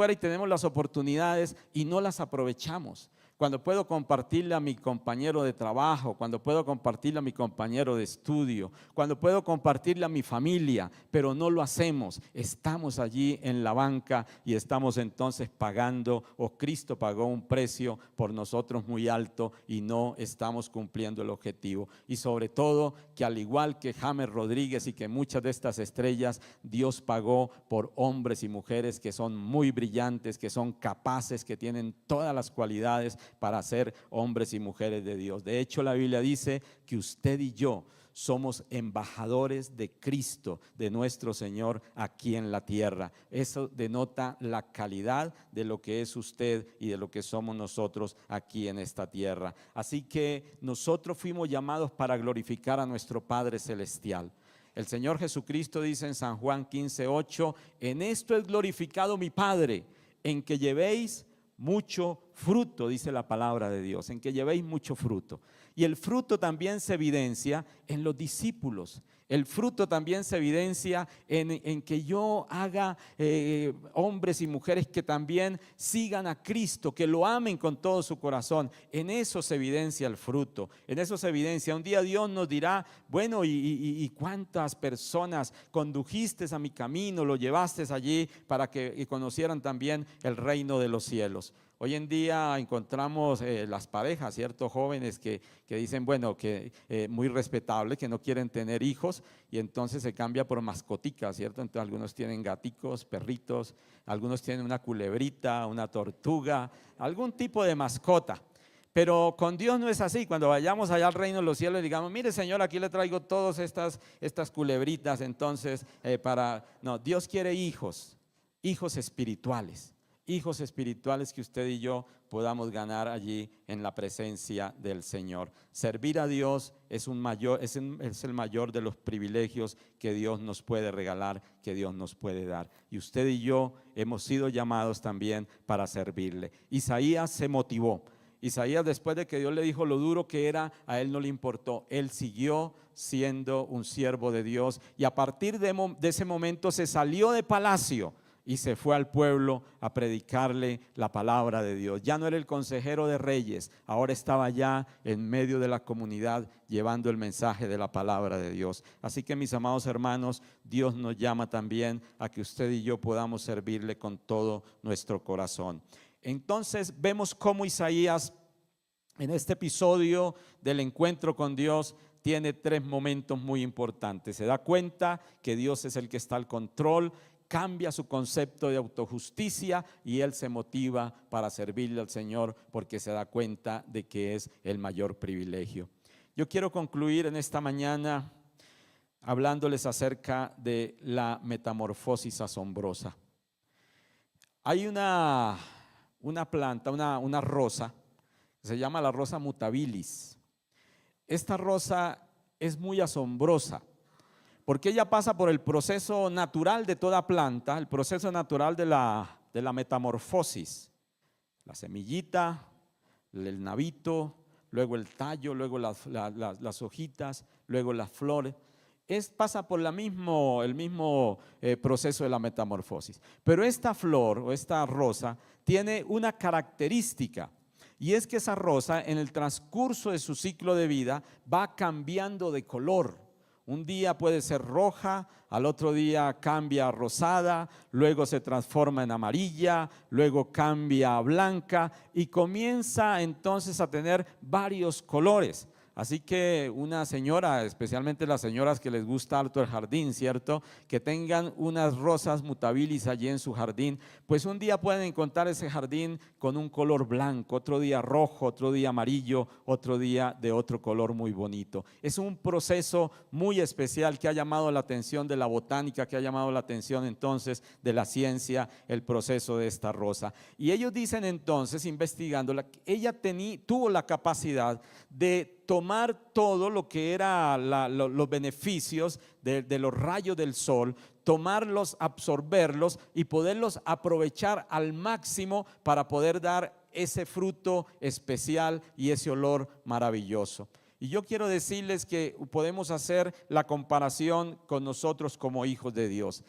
y tenemos las oportunidades y no las aprovechamos. Cuando puedo compartirle a mi compañero de trabajo, cuando puedo compartirle a mi compañero de estudio, cuando puedo compartirle a mi familia, pero no lo hacemos. Estamos allí en la banca y estamos entonces pagando, o Cristo pagó un precio por nosotros muy alto y no estamos cumpliendo el objetivo. Y sobre todo que al igual que James Rodríguez y que muchas de estas estrellas, Dios pagó por hombres y mujeres que son muy brillantes, que son capaces, que tienen todas las cualidades para ser hombres y mujeres de Dios. De hecho, la Biblia dice que usted y yo somos embajadores de Cristo, de nuestro Señor aquí en la tierra. Eso denota la calidad de lo que es usted y de lo que somos nosotros aquí en esta tierra. Así que nosotros fuimos llamados para glorificar a nuestro Padre Celestial. El Señor Jesucristo dice en San Juan 15:8: en esto es glorificado mi Padre, en que llevéis mucho fruto, dice la palabra de Dios, en que llevéis mucho fruto. Y el fruto también se evidencia en los discípulos. El fruto también se evidencia en que yo haga hombres y mujeres que también sigan a Cristo, que lo amen con todo su corazón. En eso se evidencia el fruto, en eso se evidencia. Un día Dios nos dirá: bueno, ¿y cuántas personas condujiste a mi camino, lo llevaste allí para que conocieran también el reino de los cielos? Hoy en día encontramos las parejas, ¿cierto? Jóvenes que dicen, bueno, que muy respetable, que no quieren tener hijos, y entonces se cambia por mascoticas, ¿cierto? Entonces algunos tienen gaticos, perritos, algunos tienen una culebrita, una tortuga, algún tipo de mascota. Pero con Dios no es así. Cuando vayamos allá al reino de los cielos y digamos: mire, Señor, aquí le traigo todas estas culebritas, entonces no, Dios quiere hijos espirituales. Hijos espirituales que usted y yo podamos ganar allí en la presencia del Señor. Servir a Dios es el mayor de los privilegios que Dios nos puede regalar, que Dios nos puede dar. Y usted y yo hemos sido llamados también para servirle. Isaías se motivó. Isaías, después de que Dios le dijo lo duro que era, a él no le importó. Él siguió siendo un siervo de Dios, y a partir de ese momento se salió de palacio y se fue al pueblo a predicarle la palabra de Dios. Ya no era el consejero de reyes, ahora estaba ya en medio de la comunidad llevando el mensaje de la palabra de Dios. Así que, mis amados hermanos, Dios nos llama también a que usted y yo podamos servirle con todo nuestro corazón. Entonces vemos cómo Isaías, en este episodio del encuentro con Dios, tiene 3 momentos muy importantes. Se da cuenta que Dios es el que está al control, cambia su concepto de autojusticia y él se motiva para servirle al Señor porque se da cuenta de que es el mayor privilegio. Yo quiero concluir en esta mañana hablándoles acerca de la metamorfosis asombrosa. Hay una planta, una rosa, que se llama la rosa mutabilis. Esta rosa es muy asombrosa, porque ella pasa por el proceso natural de toda planta, el proceso natural de la metamorfosis. La semillita, el nabito, luego el tallo, luego las hojitas, luego las flores. Pasa por el mismo proceso de la metamorfosis. Pero esta flor o esta rosa tiene una característica, y es que esa rosa, en el transcurso de su ciclo de vida, va cambiando de color. Un día puede ser roja, al otro día cambia a rosada, luego se transforma en amarilla, luego cambia a blanca y comienza entonces a tener varios colores. Así que una señora, especialmente las señoras que les gusta harto el jardín, ¿cierto? Que tengan unas rosas mutabilis allí en su jardín, pues un día pueden encontrar ese jardín con un color blanco, otro día rojo, otro día amarillo, otro día de otro color muy bonito. Es un proceso muy especial que ha llamado la atención de la botánica, que ha llamado la atención entonces de la ciencia, el proceso de esta rosa. Y ellos dicen entonces, investigándola, que ella tuvo la capacidad de tomar todo lo que era los beneficios de los rayos del sol, tomarlos, absorberlos y poderlos aprovechar al máximo para poder dar ese fruto especial y ese olor maravilloso. Y yo quiero decirles que podemos hacer la comparación con nosotros como hijos de Dios.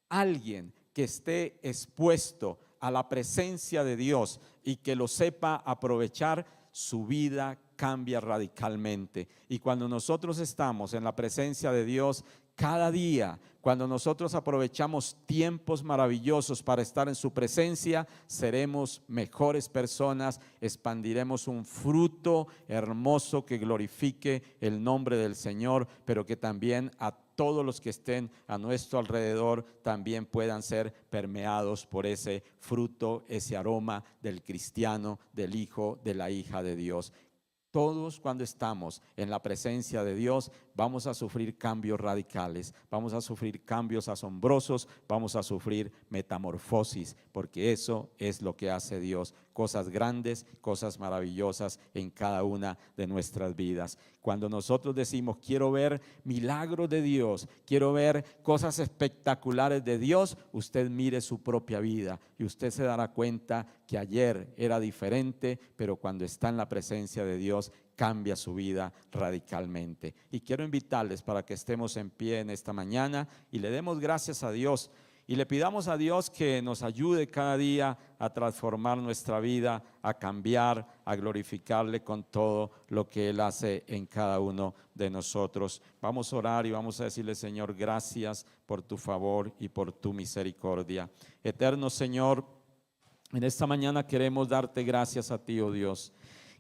Alguien que esté expuesto a la presencia de Dios y que lo sepa aprovechar, su vida cambia radicalmente. Y cuando nosotros estamos en la presencia de Dios cada día, cuando nosotros aprovechamos tiempos maravillosos para estar en su presencia, seremos mejores personas, expandiremos un fruto hermoso que glorifique el nombre del Señor, pero que también a todos los que estén a nuestro alrededor también puedan ser permeados por ese fruto, ese aroma del cristiano, del hijo, de la hija de Dios. Todos cuando estamos en la presencia de Dios vamos a sufrir cambios radicales, vamos a sufrir cambios asombrosos, vamos a sufrir metamorfosis, porque eso es lo que hace Dios, cosas grandes, cosas maravillosas en cada una de nuestras vidas. Cuando nosotros decimos quiero ver milagros de Dios, quiero ver cosas espectaculares de Dios, usted mire su propia vida y usted se dará cuenta que ayer era diferente, pero cuando está en la presencia de Dios cambia su vida radicalmente. Y quiero invitarles para que estemos en pie en esta mañana y le demos gracias a Dios y le pidamos a Dios que nos ayude cada día a transformar nuestra vida, a cambiar, a glorificarle con todo lo que Él hace en cada uno de nosotros. Vamos a orar y vamos a decirle: Señor, gracias por tu favor y por tu misericordia. Eterno Señor, en esta mañana queremos darte gracias a ti, oh Dios.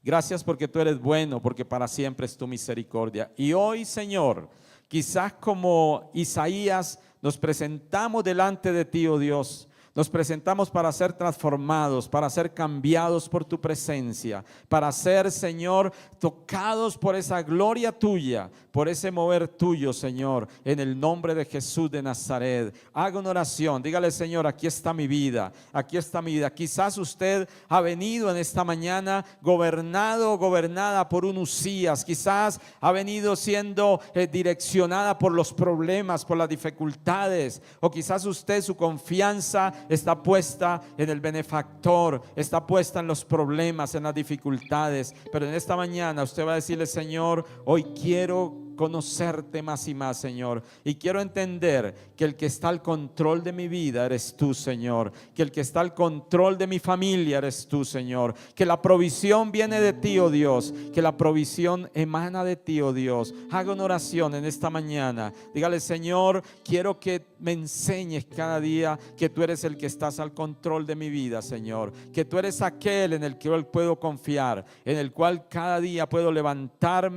Gracias porque tú eres bueno, porque para siempre es tu misericordia. Y hoy, Señor, quizás como Isaías, nos presentamos delante de ti, oh Dios. Nos presentamos para ser transformados, para ser cambiados por tu presencia, para ser, Señor, tocados por esa gloria tuya, por ese mover tuyo, Señor, en el nombre de Jesús de Nazaret. Haga una oración, dígale: Señor, aquí está mi vida, aquí está mi vida. Quizás usted ha venido en esta mañana gobernado o gobernada por un Usías, quizás ha venido siendo direccionada por los problemas, por las dificultades, o quizás usted, su confianza está puesta en el benefactor, está puesta en los problemas, en las dificultades, pero en esta mañana usted va a decirle: Señor, hoy quiero conocerte más y más, Señor, y quiero entender que el que está al control de mi vida eres tú, Señor, que el que está al control de mi familia eres tú, Señor, que la provisión viene de ti, oh Dios, que la provisión emana de ti, oh Dios. Haga una oración en esta mañana, dígale: Señor, quiero que me enseñes cada día que tú eres el que estás al control de mi vida, Señor, que tú eres aquel en el que yo puedo confiar, en el cual cada día puedo levantar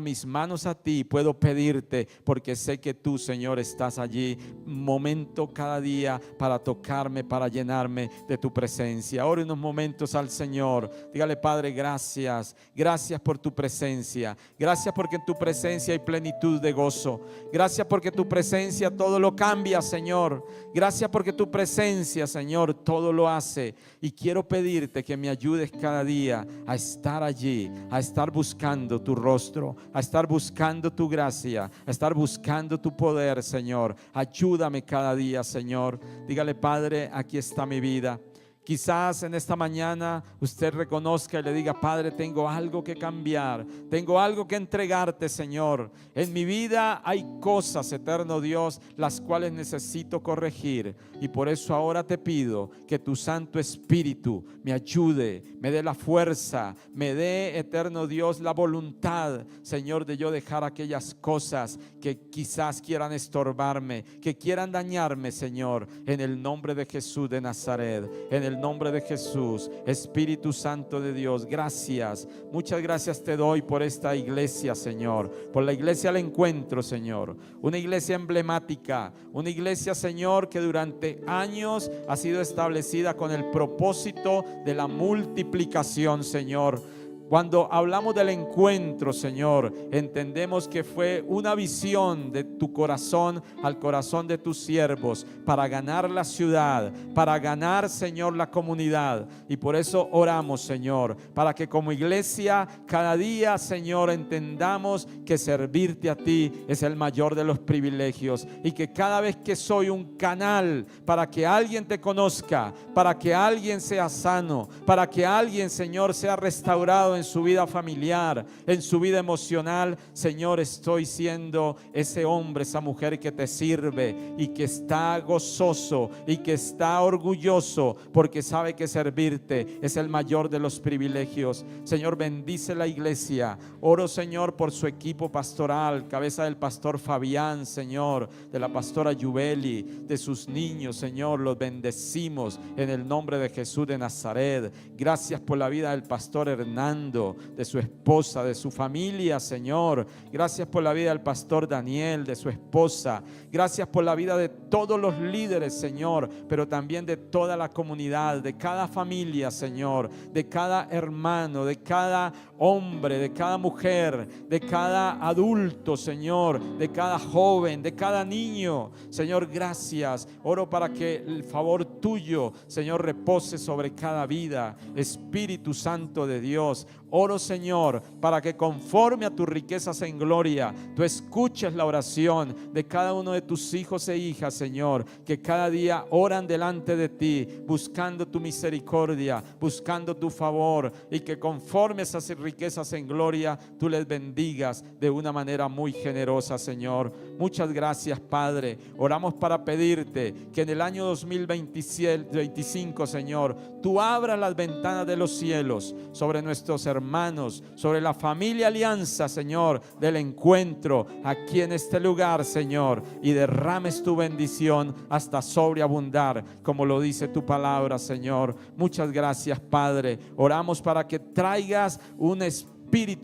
mis manos a ti, puedo pedirte, porque sé que tú, Señor, estás allí momento cada día para tocarme, para llenarme de tu presencia. Ore unos momentos al Señor, dígale: Padre, gracias, gracias por tu presencia, gracias porque en tu presencia hay plenitud de gozo, gracias porque tu presencia todo lo cambia, Señor, gracias porque tu presencia, Señor, todo lo hace. Y quiero pedirte que me ayudes cada día a estar allí, a estar buscando tu rostro, a estar buscando tu gracia, a estar buscando tu poder, Señor. Ayúdame cada día, Señor. Dígale: Padre, aquí está mi vida. Quizás en esta mañana usted reconozca y le diga: Padre, tengo algo que cambiar, tengo algo que entregarte, Señor. En mi vida hay cosas, eterno Dios, las cuales necesito corregir, y por eso ahora te pido que tu Santo Espíritu me ayude, me dé la fuerza, me dé, eterno Dios, la voluntad, Señor, de yo dejar aquellas cosas que quizás quieran estorbarme, que quieran dañarme, Señor, en el nombre de Jesús de Nazaret, en el nombre de Jesús. Espíritu Santo de Dios, gracias, muchas gracias te doy por esta iglesia, Señor, por la iglesia al encuentro, Señor, una iglesia emblemática, una iglesia, Señor, que durante años ha sido establecida con el propósito de la multiplicación, Señor. Cuando hablamos del encuentro, Señor, entendemos que fue una visión de tu corazón al corazón de tus siervos para ganar la ciudad, para ganar, Señor, la comunidad. Y por eso oramos, Señor, para que como iglesia cada día, Señor, entendamos que servirte a ti es el mayor de los privilegios, y que cada vez que soy un canal para que alguien te conozca, para que alguien sea sano, para que alguien, Señor, sea restaurado en su vida familiar, en su vida emocional, Señor, estoy siendo ese hombre, esa mujer que te sirve y que está gozoso y que está orgulloso porque sabe que servirte es el mayor de los privilegios. Señor, bendice la iglesia. Oro, Señor, por su equipo pastoral, cabeza del pastor Fabián, Señor, de la pastora Yubeli, de sus niños, Señor, los bendecimos en el nombre de Jesús de Nazaret. Gracias por la vida del pastor Hernández, Fernando, de su esposa, de su familia, Señor. Gracias por la vida del pastor Daniel, de su esposa. Gracias por la vida de todos los líderes, Señor, pero también de toda la comunidad, de cada familia, Señor, de cada hermano, de cada hombre, de cada mujer, de cada adulto, Señor, de cada joven, de cada niño. Señor, gracias. Oro para que el favor tuyo, Señor, repose sobre cada vida. Espíritu Santo de Dios, oro, Señor, para que conforme a tus riquezas en gloria, tú escuches la oración de cada uno de tus hijos e hijas, Señor, que cada día oran delante de ti, buscando tu misericordia, buscando tu favor, y que conforme a esas riquezas en gloria, tú les bendigas de una manera muy generosa, Señor. Muchas gracias, Padre. Oramos para pedirte que en el año 2025, Señor, tú abras las ventanas de los cielos sobre nuestros hermanos, sobre la familia Alianza, Señor, del encuentro aquí en este lugar, Señor, y derrames tu bendición hasta sobreabundar, como lo dice tu palabra, Señor. Muchas gracias, Padre. Oramos para que traigas un espíritu,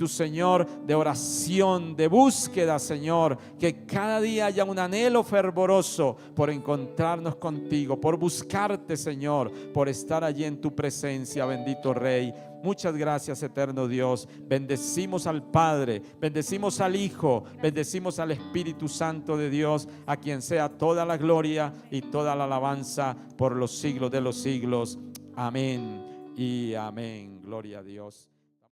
Señor, de oración, de búsqueda, Señor, que cada día haya un anhelo fervoroso por encontrarnos contigo, por buscarte, Señor, por estar allí en tu presencia, bendito Rey. Muchas gracias, eterno Dios. Bendecimos al Padre, bendecimos al Hijo, bendecimos al Espíritu Santo de Dios, a quien sea toda la gloria y toda la alabanza por los siglos de los siglos. Amén y amén. Gloria a Dios.